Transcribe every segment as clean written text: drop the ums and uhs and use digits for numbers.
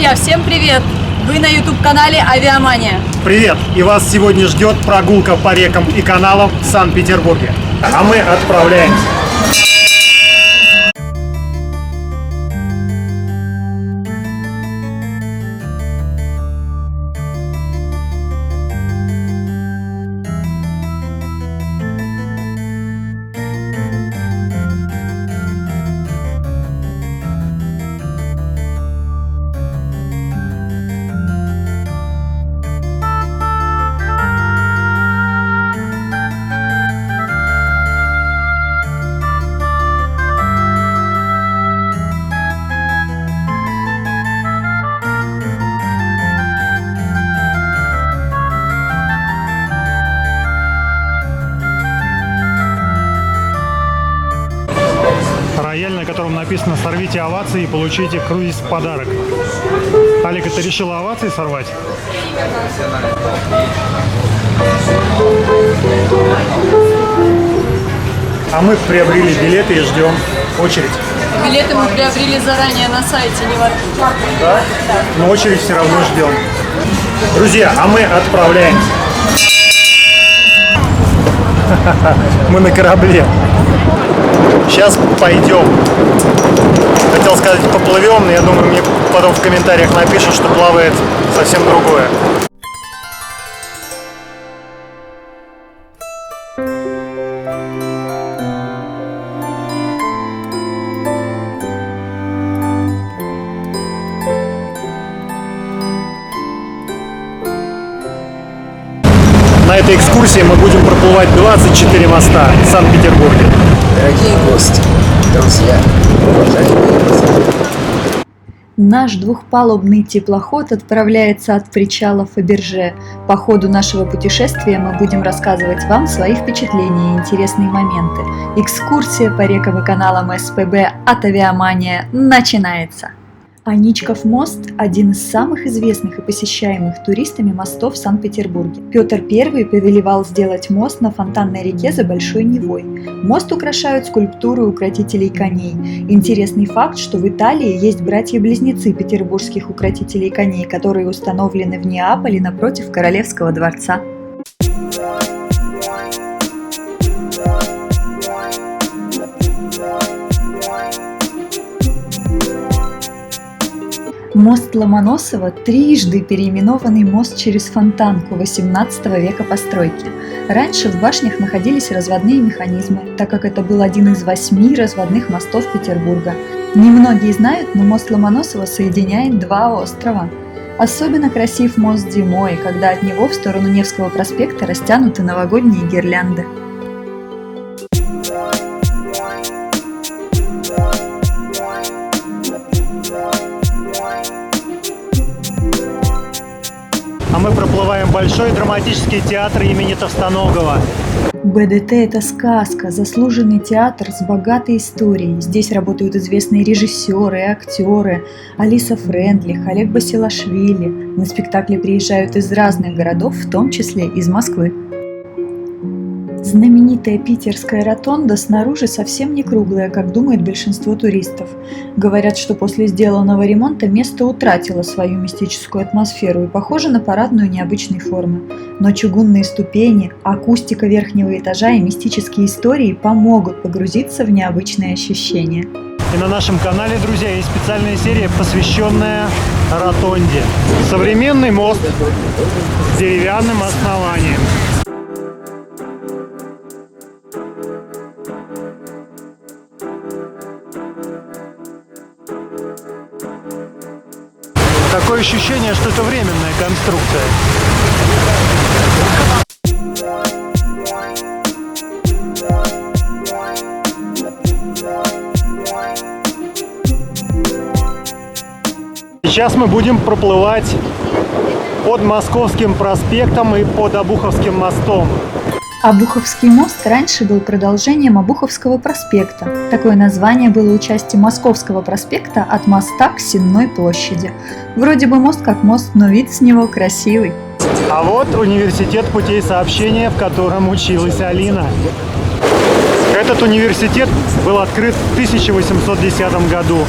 Друзья, всем привет! Вы на YouTube-канале Авиамания. Привет! И вас сегодня ждет прогулка по рекам и каналам в Санкт-Петербурге. А мы отправляемся. Рояль, на котором написано «Сорвите овации и получите круиз в подарок». Алика, ты решила овации сорвать? А мы приобрели билеты и ждем очередь. Билеты мы приобрели заранее на сайте, не в архиве. Да? Но очередь все равно ждем. Друзья, а мы отправляемся. Мы на корабле. Сейчас пойдем. Хотел сказать, поплывем, но я думаю, мне потом в комментариях напишут, что плавает совсем другое. На этой экскурсии мы будем проплывать 24 моста в Санкт-Петербурге. Дорогие гости, друзья, уважаемые пассажиры. Наш двухпалубный теплоход отправляется от причала Фаберже. По ходу нашего путешествия мы будем рассказывать вам свои впечатления и интересные моменты. Экскурсия по рекам и каналам СПБ от Авиамания начинается! Аничков мост – один из самых известных и посещаемых туристами мостов в Санкт-Петербурге. Петр I повелевал сделать мост на Фонтанной реке за Большой Невой. Мост украшают скульптуры укротителей коней. Интересный факт, что в Италии есть братья-близнецы петербургских укротителей коней, которые установлены в Неаполе напротив Королевского дворца. Мост Ломоносова – трижды переименованный мост через Фонтанку XVIII века постройки. Раньше в башнях находились разводные механизмы, так как это был один из 8 разводных мостов Петербурга. Немногие знают, но мост Ломоносова соединяет два острова. Особенно красив мост зимой, когда от него в сторону Невского проспекта растянуты новогодние гирлянды. А мы проплываем Большой драматический театр имени Товстоногова. БДТ – это сказка, заслуженный театр с богатой историей. Здесь работают известные режиссеры и актеры. Алиса Френдлих, Олег Басилашвили. На спектакли приезжают из разных городов, в том числе из Москвы. Знаменитая питерская ротонда снаружи совсем не круглая, как думает большинство туристов. Говорят, что после сделанного ремонта место утратило свою мистическую атмосферу и похоже на парадную необычной формы. Но чугунные ступени, акустика верхнего этажа и мистические истории помогут погрузиться в необычные ощущения. И на нашем канале, друзья, есть специальная серия, посвященная ротонде. Современный мост с деревянным основанием. Такое ощущение, что это временная конструкция. Сейчас мы будем проплывать под Московским проспектом и под Обуховским мостом. Обуховский мост раньше был продолжением Обуховского проспекта. Такое название было у части Московского проспекта от моста к Сенной площади. Вроде бы мост как мост, но вид с него красивый. А вот университет путей сообщения, в котором училась Алина. Этот университет был открыт в 1810 году.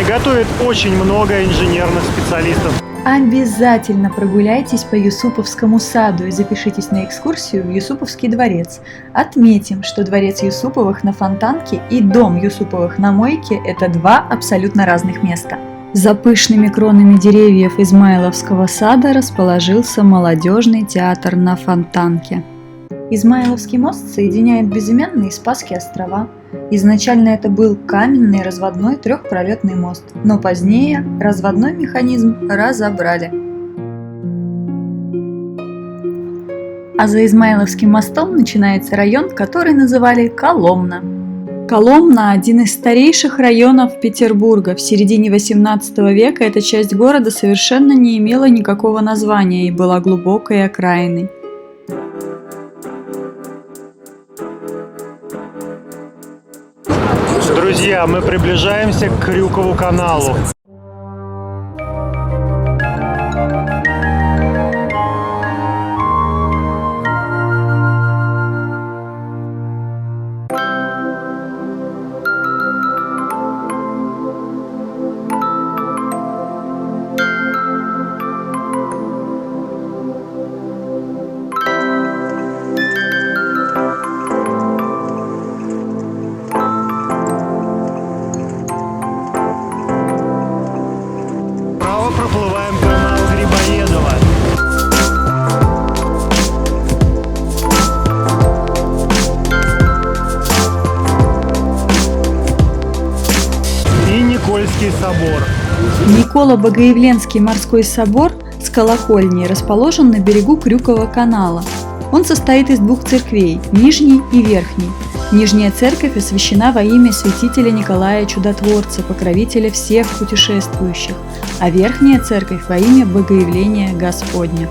и готовит очень много инженерных специалистов. Обязательно прогуляйтесь по Юсуповскому саду и запишитесь на экскурсию в Юсуповский дворец. Отметим, что дворец Юсуповых на Фонтанке и дом Юсуповых на Мойке – это два абсолютно разных места. За пышными кронами деревьев Измайловского сада расположился молодежный театр на Фонтанке. Измайловский мост соединяет Безымянные и Спасские острова. Изначально это был каменный разводной трехпролетный мост, но позднее разводной механизм разобрали. А за Измайловским мостом начинается район, который называли Коломна. Коломна – один из старейших районов Петербурга. В середине XVIII века эта часть города совершенно не имела никакого названия и была глубокой окраиной. Друзья, мы приближаемся к Крюкову каналу. Проплываем канал Грибоедова. И Никольский собор. Николо-Богоявленский морской собор с колокольней расположен на берегу Крюкова канала. Он состоит из двух церквей – Нижней и Верхней. Нижняя церковь освящена во имя святителя Николая Чудотворца, покровителя всех путешествующих, а Верхняя церковь во имя Богоявления Господня.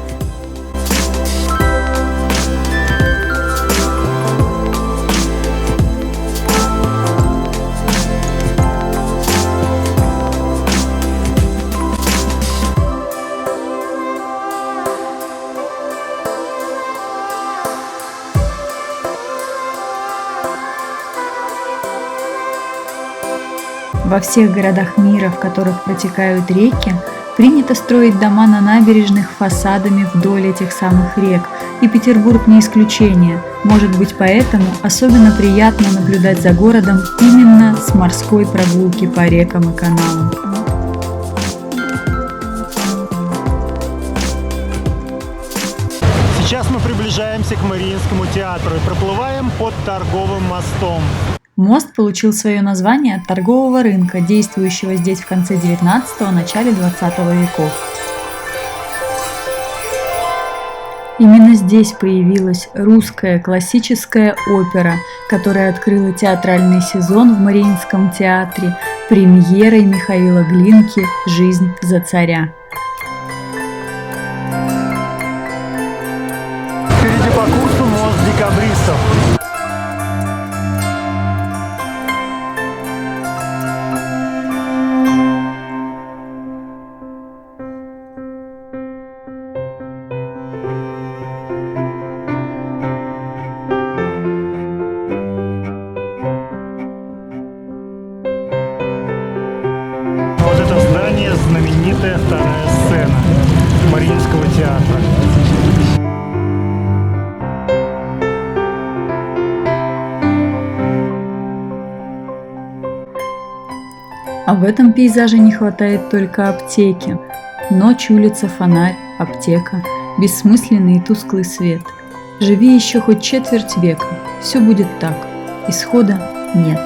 Во всех городах мира, в которых протекают реки, принято строить дома на набережных фасадами вдоль этих самых рек, и Петербург не исключение. Может быть, поэтому особенно приятно наблюдать за городом именно с морской прогулки по рекам и каналам. Сейчас мы приближаемся к Мариинскому театру и проплываем под Торговым мостом. Мост получил свое название от торгового рынка, действующего здесь в конце XIX – начале XX веков. Именно здесь появилась русская классическая опера, которая открыла театральный сезон в Мариинском театре премьерой Михаила Глинки «Жизнь за царя». Впереди по курсу мост декабристов. Вот это здание — знаменитая вторая сцена Мариинского театра. А в этом пейзаже не хватает только аптеки. Ночь, улица, фонарь, аптека, бессмысленный и тусклый свет. Живи еще хоть четверть века, все будет так, исхода нет.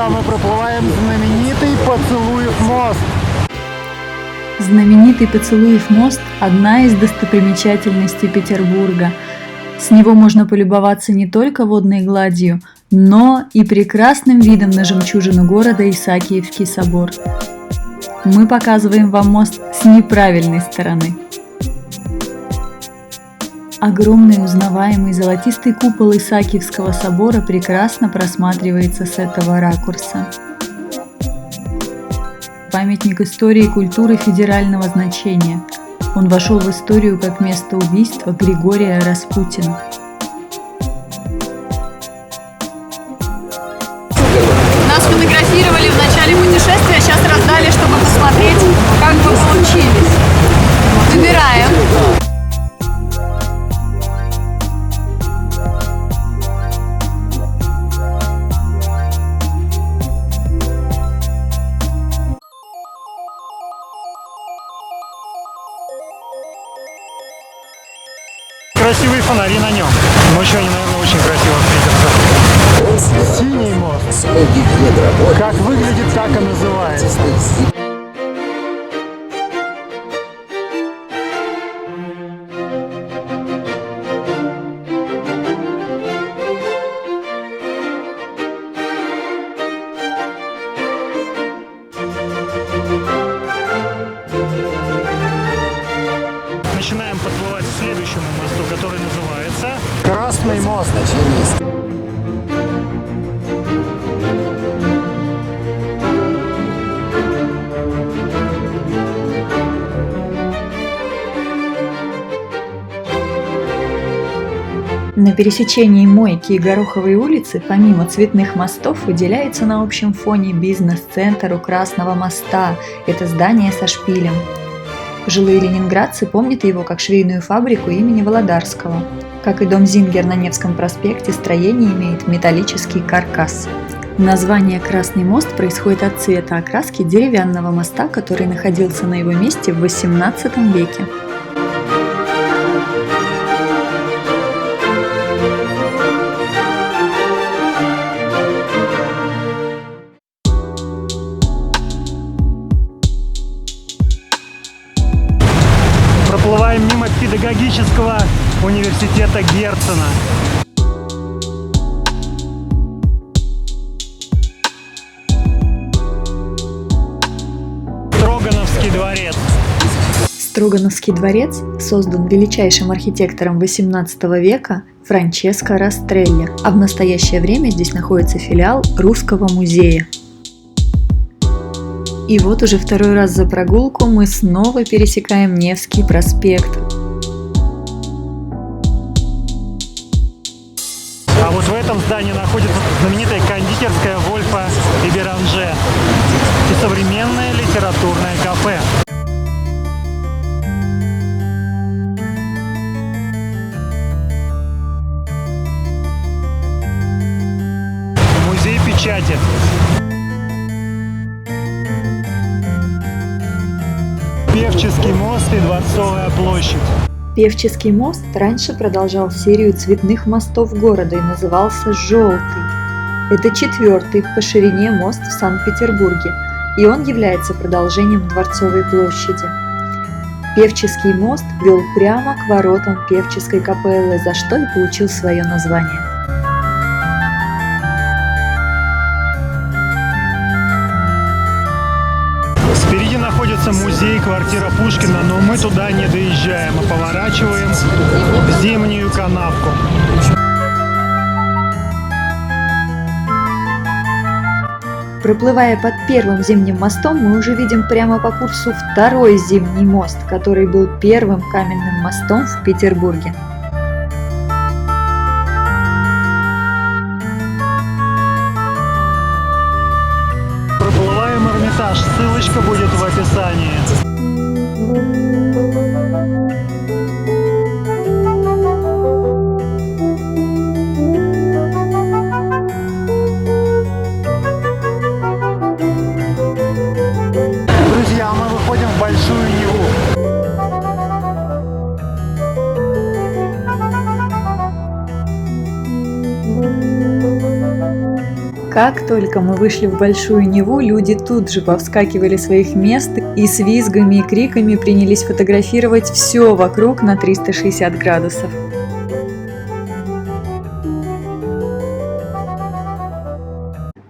Мы проплываем знаменитый Поцелуев мост. Знаменитый Поцелуев мост – одна из достопримечательностей Петербурга. С него можно полюбоваться не только водной гладью, но и прекрасным видом на жемчужину города Исаакиевский собор. Мы показываем вам мост с неправильной стороны. Огромный узнаваемый золотистый купол Исаакиевского собора прекрасно просматривается с этого ракурса. Памятник истории и культуры федерального значения. Он вошел в историю как место убийства Григория Распутина. начале путешествия, сейчас раздали, чтобы посмотреть, как мы получились. Выбираем. Красивые фонари на нем. Ночью они, наверное, очень красиво светятся. Синий мост. Как выглядит, так и называется. Начинаем подплывать к следующему мосту, который называется Красный мост. На пересечении Мойки и Гороховой улицы, помимо цветных мостов, выделяется на общем фоне бизнес-центр у Красного моста. Это здание со шпилем. Пожилые ленинградцы помнят его как швейную фабрику имени Володарского. Как и дом Зингер на Невском проспекте, строение имеет металлический каркас. Название «Красный мост» происходит от цвета окраски деревянного моста, который находился на его месте в XVIII веке. Проплываем мимо педагогического университета Герцена. Строгановский дворец. Строгановский дворец создан величайшим архитектором XVIII века Франческо Растрелли, а в настоящее время здесь находится филиал Русского музея. И вот уже второй раз за прогулку мы снова пересекаем Невский проспект. А вот в этом здании находится знаменитая кондитерская Вольфа и Беранже и современное литературное кафе. Музей печати. Певческий мост и Дворцовая площадь. Певческий мост раньше продолжал серию цветных мостов города и назывался «Желтый». Это 4-й по ширине мост в Санкт-Петербурге, и он является продолжением Дворцовой площади. Певческий мост вел прямо к воротам Певческой капеллы, за что и получил свое название. Впереди находится музей, квартира Пушкина, но мы туда не доезжаем, а поворачиваем в Зимнюю канавку. Проплывая под первым зимним мостом, мы уже видим прямо по курсу второй зимний мост, который был первым каменным мостом в Петербурге. Проплываем Эрмитаж, ссылочка будет в описании. Друзья, мы выходим в Большую Неву. Как только мы вышли в Большую Неву, люди тут же повскакивали с своих мест и с визгами и криками принялись фотографировать все вокруг на 360 градусов.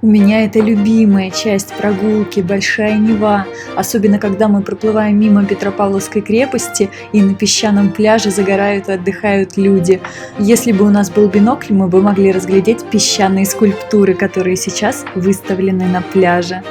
У меня это любимая часть прогулки, Большая Нева, особенно когда мы проплываем мимо Петропавловской крепости и на песчаном пляже загорают и отдыхают люди. Если бы у нас был бинокль, мы бы могли разглядеть песчаные скульптуры, которые сейчас выставлены на пляже.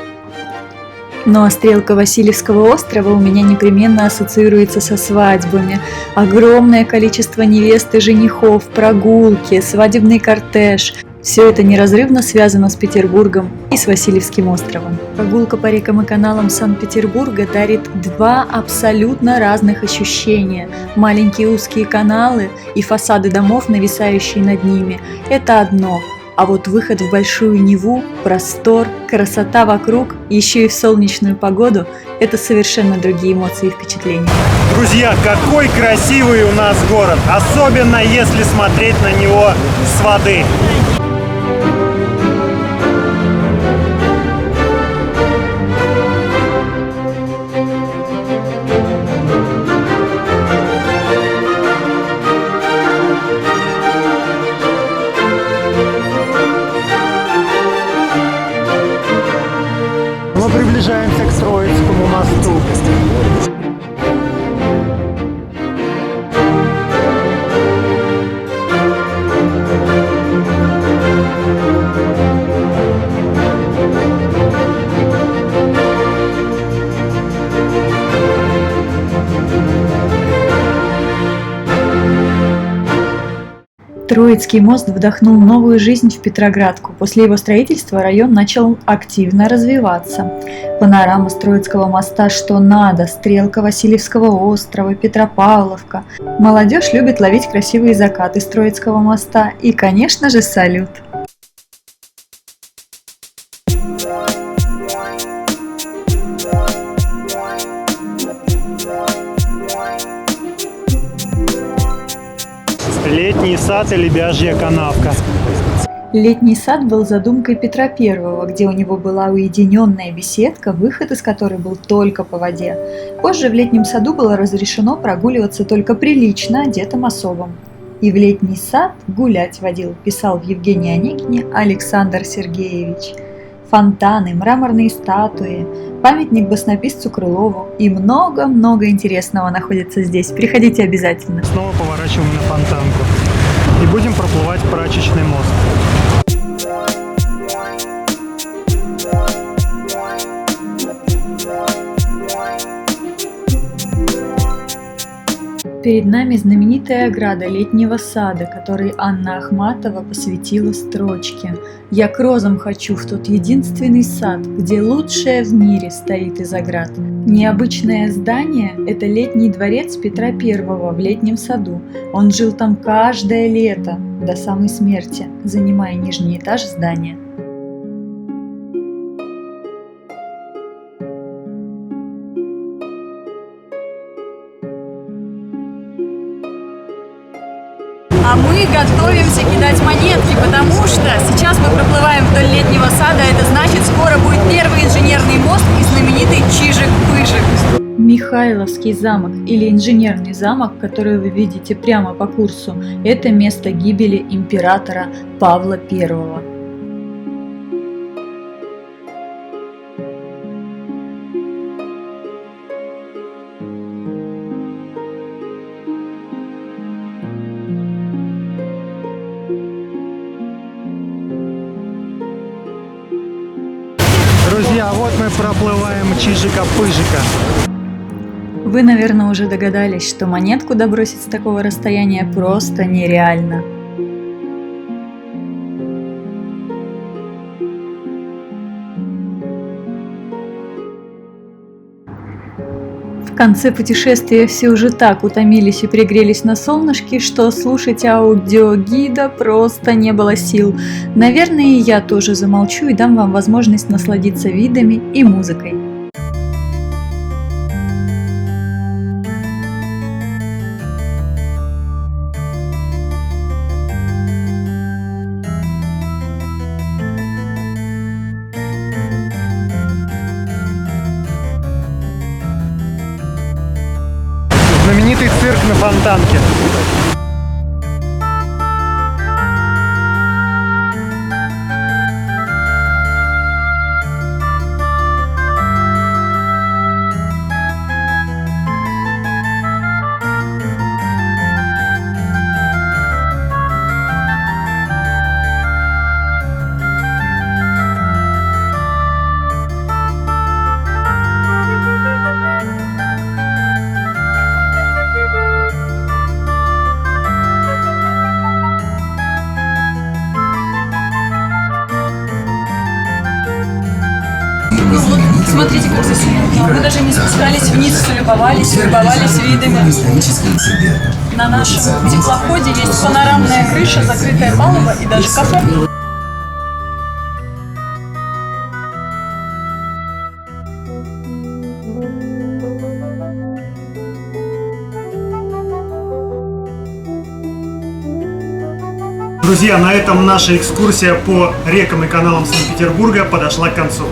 Ну а стрелка Васильевского острова у меня непременно ассоциируется со свадьбами. Огромное количество невест и женихов, прогулки, свадебный кортеж. Все это неразрывно связано с Петербургом и с Васильевским островом. Прогулка по рекам и каналам Санкт-Петербурга дарит два абсолютно разных ощущения. Маленькие узкие каналы и фасады домов, нависающие над ними – это одно. А вот выход в большую Неву, простор, красота вокруг, еще и в солнечную погоду – это совершенно другие эмоции и впечатления. Друзья, какой красивый у нас город, особенно если смотреть на него с воды. Мы приближаемся к Троицкому мосту. Троицкий мост вдохнул новую жизнь в Петроградку. После его строительства район начал активно развиваться. Панорама с Троицкого моста что надо, стрелка Васильевского острова, Петропавловка. Молодежь любит ловить красивые закаты с Троицкого моста и, конечно же, салют. Летний сад и Лебяжья канавка. Летний сад был задумкой Петра I, где у него была уединенная беседка, выход из которой был только по воде. Позже в летнем саду было разрешено прогуливаться только прилично одетым особам. И в летний сад гулять водил, писал в Евгении Онегине Александр Сергеевич. Фонтаны, мраморные статуи, памятник баснописцу Крылову и много-много интересного находится здесь. Приходите обязательно. Снова поворачиваем на Фонтанку и будем проплывать Прачечный мост. Перед нами знаменитая ограда летнего сада, которой Анна Ахматова посвятила строчки: «Я к розам хочу в тот единственный сад, где лучшее в мире стоит из оград». Необычное здание – это летний дворец Петра I в летнем саду. Он жил там каждое лето до самой смерти, занимая нижний этаж здания. А мы готовимся кидать монетки, потому что сейчас мы проплываем вдоль летнего сада. Это значит, скоро будет первый инженерный мост и знаменитый Чижик-Пыжик. Михайловский замок или инженерный замок, который вы видите прямо по курсу, это место гибели императора Павла I. Друзья, вот мы проплываем Чижика-Пыжика. Вы, наверное, уже догадались, что монетку добросить с такого расстояния просто нереально. В конце путешествия все уже так утомились и пригрелись на солнышке, что слушать аудиогида просто не было сил. Наверное, и я тоже замолчу и дам вам возможность насладиться видами и музыкой. Знаменитый цирк на Фонтанке. Смотрите, как здесь уютно. Мы даже не спускались вниз, любовались видами. На нашем теплоходе есть панорамная крыша, закрытая палуба и даже кафе. Друзья, на этом наша экскурсия по рекам и каналам Санкт-Петербурга подошла к концу.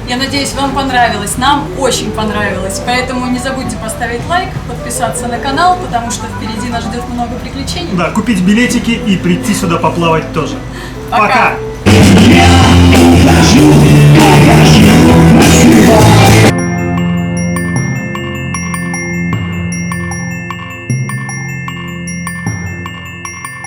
Я надеюсь, вам понравилось. Нам очень понравилось. Поэтому не забудьте поставить лайк, подписаться на канал, потому что впереди нас ждет много приключений. Да, купить билетики и прийти сюда поплавать тоже. Пока! Пока.